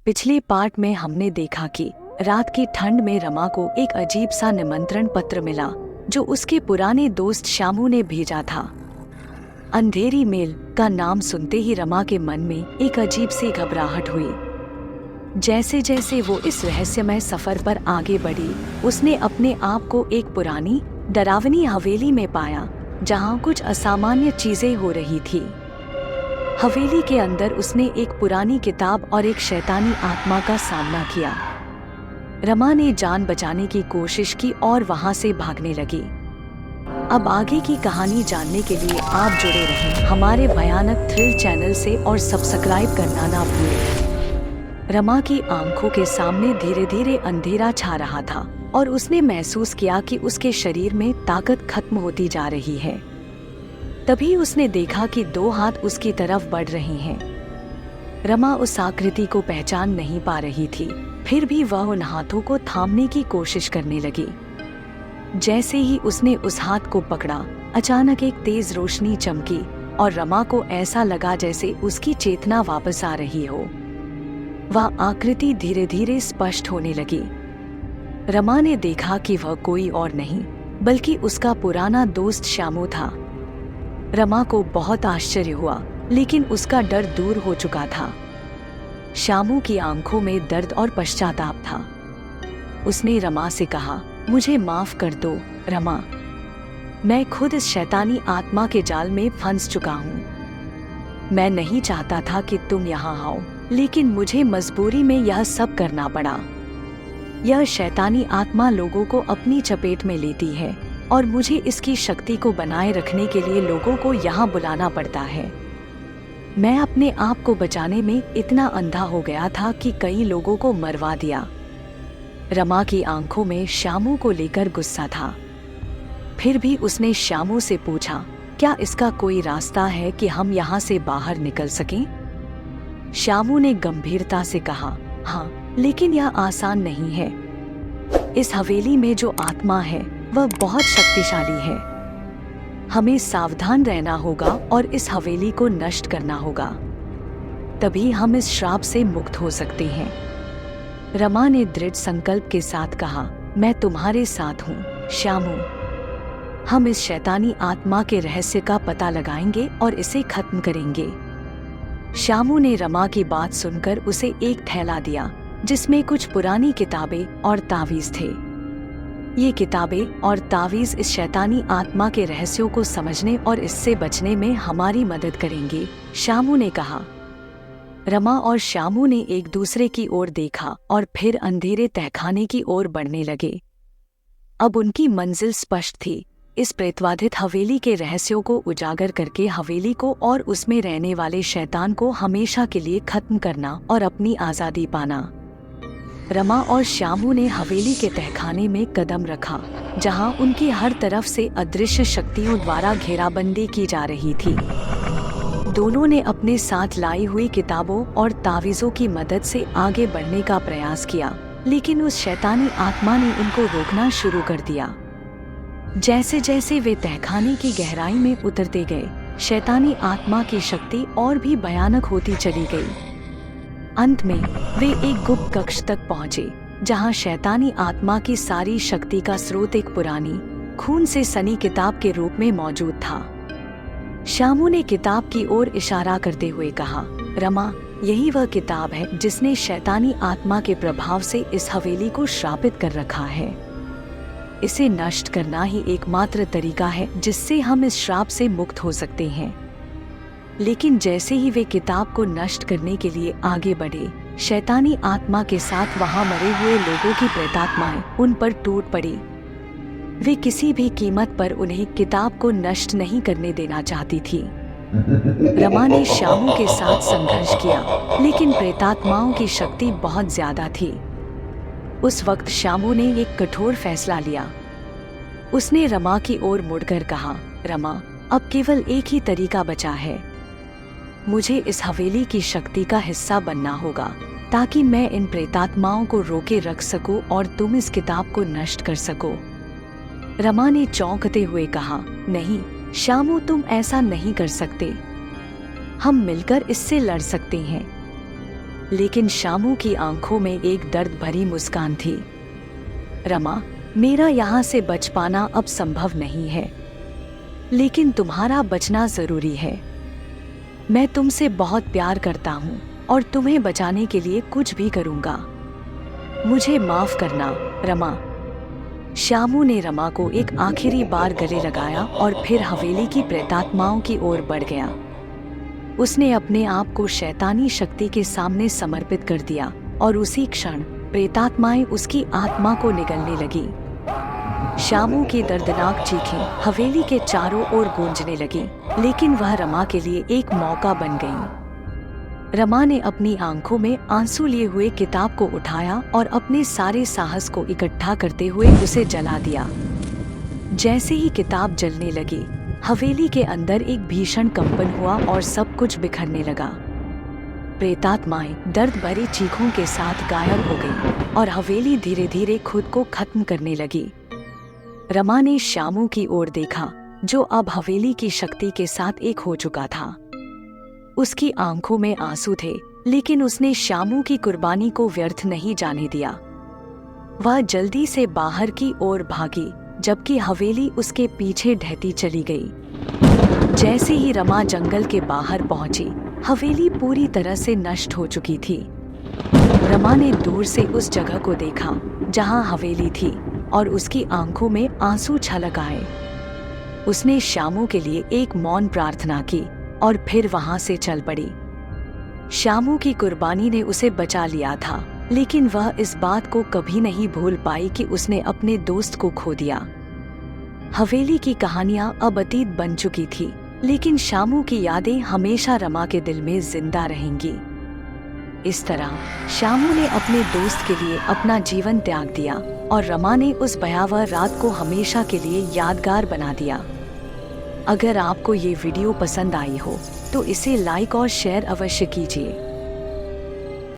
पिछले पार्ट में हमने देखा कि रात की ठंड में रमा को एक अजीब सा निमंत्रण पत्र मिला जो उसके पुराने दोस्त शामू ने भेजा था। अंधेरी मेल का नाम सुनते ही रमा के मन में एक अजीब सी घबराहट हुई। जैसे जैसे वो इस रहस्यमय सफर पर आगे बढ़ी, उसने अपने आप को एक पुरानी डरावनी हवेली में पाया जहाँ कुछ असामान्य चीजें हो रही थी। हवेली के अंदर उसने एक पुरानी किताब और एक शैतानी आत्मा का सामना किया। रमा ने जान बचाने की कोशिश की और वहां से भागने लगी। अब आगे की कहानी जानने के लिए आप जुड़े रहें हमारे भयानक थ्रिल चैनल से और सब्सक्राइब करना ना भूलें। रमा की आंखों के सामने धीरे धीरे अंधेरा छा रहा था और उसने महसूस किया कि उसके शरीर में ताकत खत्म होती जा रही है। तभी उसने देखा कि दो हाथ उसकी तरफ बढ़ रहे हैं। रमा उस आकृति को पहचान नहीं पा रही थी, फिर भी वह उन हाथों को थामने की कोशिश करने लगी। जैसे ही उसने उस हाथ को पकड़ा, अचानक एक तेज रोशनी चमकी और रमा को ऐसा लगा जैसे उसकी चेतना वापस आ रही हो। वह आकृति धीरे धीरे स्पष्ट होने लगी। रमा ने देखा कि वह कोई और नहीं बल्कि उसका पुराना दोस्त शामू था। रमा को बहुत आश्चर्य हुआ, लेकिन उसका डर दूर हो चुका था। शामू की आंखों में दर्द और पश्चाताप था। उसने रमा से कहा, मुझे माफ कर दो रमा, मैं खुद इस शैतानी आत्मा के जाल में फंस चुका हूँ। मैं नहीं चाहता था कि तुम यहाँ आओ, लेकिन मुझे मजबूरी में यह सब करना पड़ा। यह शैतानी आत्मा लोगों को अपनी चपेट में लेती है और मुझे इसकी शक्ति को बनाए रखने के लिए लोगों को यहाँ बुलाना पड़ता है। मैं अपने आप को बचाने में इतना अंधा हो गया था कि कई लोगों को मरवा दिया। रमा की आंखों में शामू को लेकर गुस्सा था। फिर भी उसने शामू से पूछा, क्या इसका कोई रास्ता है कि हम यहाँ से बाहर निकल सकें? शामू ने गंभीरता से कहा, हाँ, लेकिन यह आसान नहीं है। इस हवेली में जो आत्मा है वह बहुत शक्तिशाली है। हमें सावधान रहना होगा और इस हवेली को नष्ट करना होगा, तभी हम इस श्राप से मुक्त हो सकते हैं। रमा ने दृढ़ संकल्प के साथ कहा, मैं तुम्हारे साथ हूँ शामू। हम इस शैतानी आत्मा के रहस्य का पता लगाएंगे और इसे खत्म करेंगे। शामू ने रमा की बात सुनकर उसे एक थैला दिया जिसमें कुछ पुरानी किताबें और तावीज थे। ये किताबें और तावीज इस शैतानी आत्मा के रहस्यों को समझने और इससे बचने में हमारी मदद करेंगे, शामू ने कहा। रमा और शामू ने एक दूसरे की ओर देखा और फिर अंधेरे तहखाने की ओर बढ़ने लगे। अब उनकी मंजिल स्पष्ट थी, इस प्रेतवाधित हवेली के रहस्यों को उजागर करके हवेली को और उसमें रहने वाले शैतान को हमेशा के लिए खत्म करना और अपनी आज़ादी पाना। रमा और शामू ने हवेली के तहखाने में कदम रखा, जहां उनकी हर तरफ से अदृश्य शक्तियों द्वारा घेराबंदी की जा रही थी। दोनों ने अपने साथ लाई हुई किताबों और तावीज़ों की मदद से आगे बढ़ने का प्रयास किया, लेकिन उस शैतानी आत्मा ने उनको रोकना शुरू कर दिया। जैसे जैसे वे तहखाने की गहराई में उतरते गए, शैतानी आत्मा की शक्ति और भी भयानक होती चली गई। अंत में वे एक गुप्त कक्ष तक पहुंचे, जहां शैतानी आत्मा की सारी शक्ति का स्रोत एक पुरानी खून से सनी किताब के रूप में मौजूद था। शामू ने किताब की ओर इशारा करते हुए कहा, रमा, यही वह किताब है जिसने शैतानी आत्मा के प्रभाव से इस हवेली को श्रापित कर रखा है। इसे नष्ट करना ही एकमात्र तरीका है जिससे हम इस श्राप से मुक्त हो सकते हैं। लेकिन जैसे ही वे किताब को नष्ट करने के लिए आगे बढ़े, शैतानी आत्मा के साथ वहां मरे हुए लोगों की प्रेतात्माएं उन पर टूट पड़ी। वे किसी भी कीमत पर उन्हें किताब को नष्ट नहीं करने देना चाहती थी। रमा ने शामू के साथ संघर्ष किया, लेकिन प्रेतात्माओं की शक्ति बहुत ज्यादा थी। उस वक्त शामू ने एक कठोर फैसला लिया। उसने रमा की ओर मुड़कर कहा, रमा, अब केवल एक ही तरीका बचा है। मुझे इस हवेली की शक्ति का हिस्सा बनना होगा ताकि मैं इन प्रेतात्माओं को रोके रख सकूं और तुम इस किताब को नष्ट कर सको। रमा ने चौंकते हुए कहा, नहीं शामू, तुम ऐसा नहीं कर सकते। हम मिलकर इससे लड़ सकते हैं। लेकिन शामू की आंखों में एक दर्द भरी मुस्कान थी। रमा, मेरा यहाँ से बच पाना अब संभव नहीं है, लेकिन तुम्हारा बचना जरूरी है। मैं तुमसे बहुत प्यार करता हूँ और तुम्हें बचाने के लिए कुछ भी करूँगा। मुझे माफ करना, रमा। शामू ने रमा को एक आखिरी बार गले लगाया और फिर हवेली की प्रेतात्माओं की ओर बढ़ गया। उसने अपने आप को शैतानी शक्ति के सामने समर्पित कर दिया और उसी क्षण प्रेतात्माएं उसकी आत्मा को निगलने लगी। शामू की दर्दनाक चीखें हवेली के चारों ओर गूंजने लगी, लेकिन वह रमा के लिए एक मौका बन गई। रमा ने अपनी आंखों में आंसू लिए हुए किताब को उठाया और अपने सारे साहस को इकट्ठा करते हुए उसे जला दिया। जैसे ही किताब जलने लगी, हवेली के अंदर एक भीषण कंपन हुआ और सब कुछ बिखरने लगा। प्रेतात्माएं दर्द भरी चीखों के साथ गायब हो गईं और हवेली धीरे धीरे खुद को खत्म करने लगी। रमा ने शामू की ओर देखा, जो अब हवेली की शक्ति के साथ एक हो चुका था। उसकी आंखों में आंसू थे, लेकिन उसने शामू की कुर्बानी को व्यर्थ नहीं जाने दिया। वह जल्दी से बाहर की ओर भागी, जबकि हवेली उसके पीछे ढहती चली गई। जैसे ही रमा जंगल के बाहर पहुंची, हवेली पूरी तरह से नष्ट हो चुकी थी। रमा ने दूर से उस जगह को देखा जहां हवेली थी और उसकी आंखों में आंसू छलक आए। उसने शामू के लिए एक मौन प्रार्थना की और फिर वहां से चल पड़ी। शामू की कुर्बानी ने उसे बचा लिया था, लेकिन वह इस बात को कभी नहीं भूल पाई कि उसने अपने दोस्त को खो दिया। हवेली की कहानियां अब अतीत बन चुकी थी, लेकिन शामू की यादें हमेशा रमा के दिल में जिंदा रहेंगी। इस तरह शामू ने अपने दोस्त के लिए अपना जीवन त्याग दिया और रमा ने उस भयावह रात को हमेशा के लिए यादगार बना दिया। अगर आपको ये वीडियो पसंद आई हो तो इसे लाइक और शेयर अवश्य कीजिए।